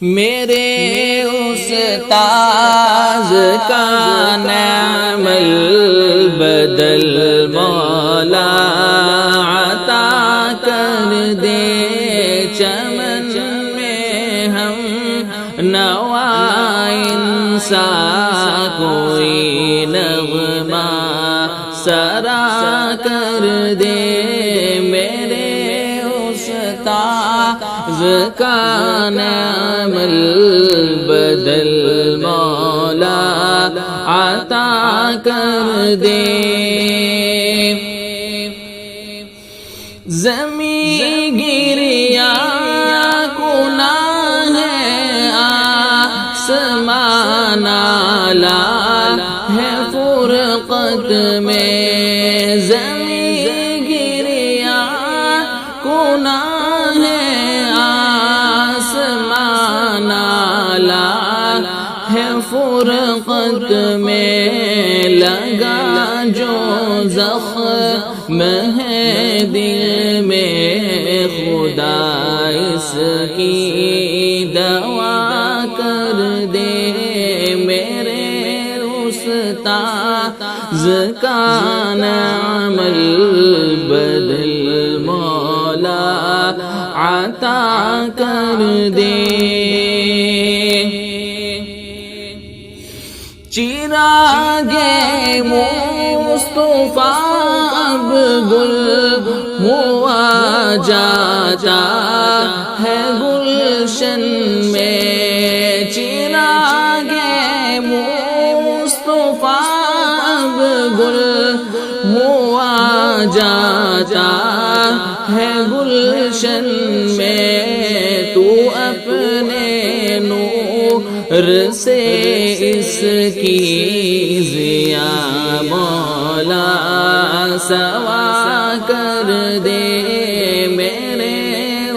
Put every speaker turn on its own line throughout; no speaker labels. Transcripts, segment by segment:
میرے استاذ کا نعم البدل مولا عطا کر دے، چمن میں ہم نوائن سا کوئی نغمہ سرا کر دے، میرے استاذ کا نعم البدل مولا عطا کر دے۔ زمین گریا گناہ ہے، آسمان اعلیٰ ہے فرقت میں، زمین گریا گناہ ہے، آسمان اعلیٰ ہے فرقت میں، لگا جو زخم ہے دل میں، خدا اس کی دوا کر دے، میرے استاذ کا نعم البدل مولا عطا کر دے۔ چراغ مصطفیٰ اب گل ہوا جاتا ہے گلشن میں، چراغ مصطفیٰ اب گل ہوا جاتا ہے گلشن میں، تو اپنے نور سے اس کی ضیا مولا سوا کر دے، میرے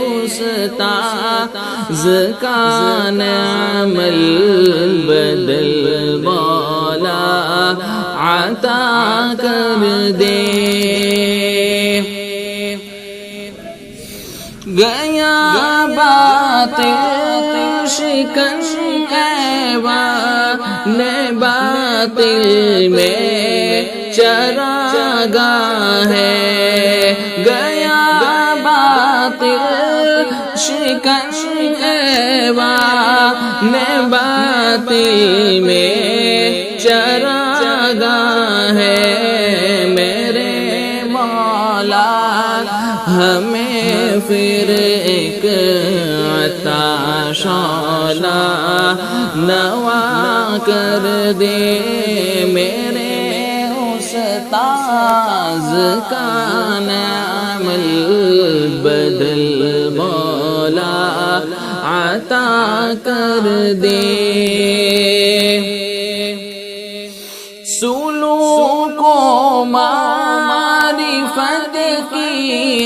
استاذ کا نعم البدل مولا عطا کر دے۔ گیا باطل شکن ایوان باطل میں چراغاں ہے، گیا باطل شکن ایوان باطل میں چراغاں ہے، میرے مولا ہمیں پھر ایک عطا شعلہ نوا کر دے، میرے استاذ کا نعم البدل مولا عطا کر دے۔ سلوک و معرفت کی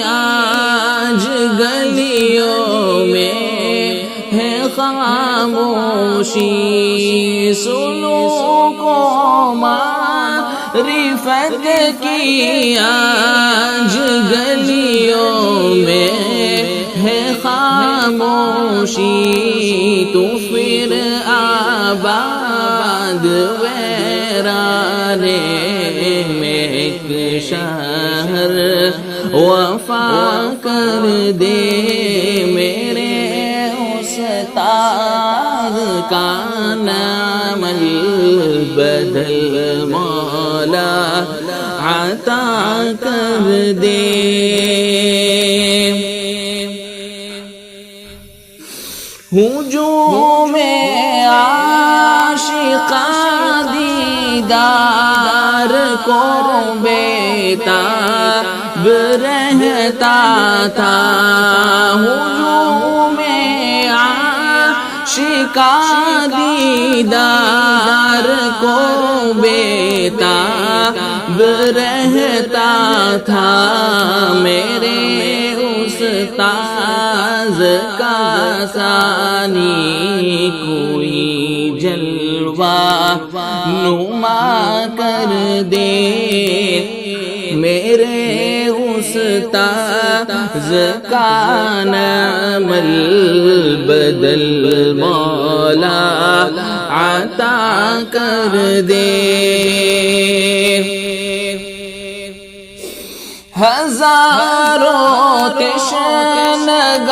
آج گلیوں میں ہے خاموشی، سلوک و معرفت کی آج گلیوں میں ہے خاموشی، تو پھر آباد ویرانے میں ایک شہر وفا کر دے، میرے استاذ کا نعم البدل مولا عطا کر دے۔ ہجوم عاشقاں دیدار کو بیتاب رہتا تھا، ہجوم عاشقاں دیدار کو بیتاب رہتا تھا، میرے استاذ کا ثانی کوئی جلوہ نما کر دے، میرے استاذ کا نام البدل مولا عطا کر دے ہزاروں تشنگان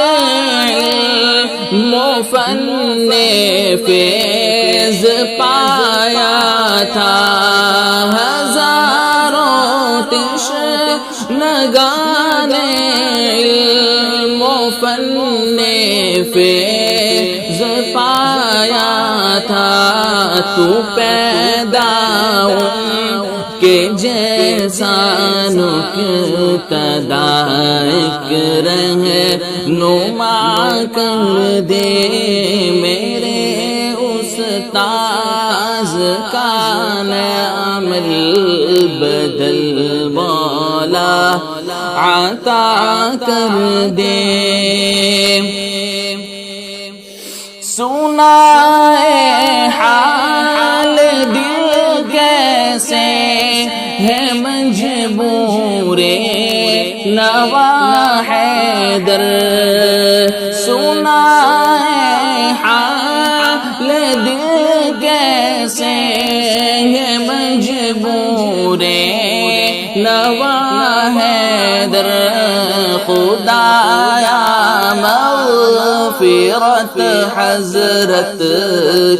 علم و فن نے فیض پایا تھا ہزاروں تشنگان علم و فن نے فیض پایا تھا تو پیدا کہ جیسا نقطہ ایک رہنما کر دے میرے استاذ کا نام البدل مولا عطا کر دے سنا حال دل کیسے ہے مجبور نوا حیدر سنا حال دل کیسے ہے مجبور نوا حیدر خدایا مغفرت حضرت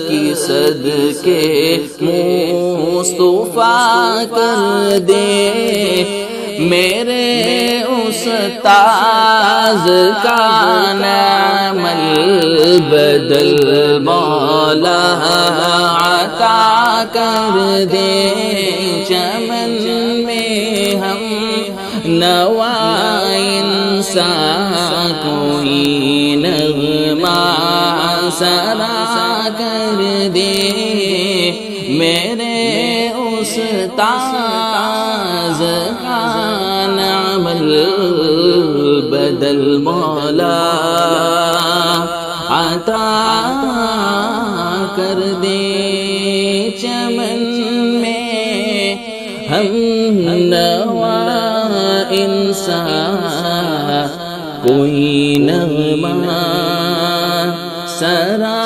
کی صدقے مصطفیٰ کر دے میرے استاذ کا نام البدل مولا عطا کر دے چمن میں ہم نوا انسان کوئی نغمہ سرا کر دے میرے استاذ کا نام البدل مولا عطا کر دے چمن میں ہم نوا انسان کوئی نغمہ سرا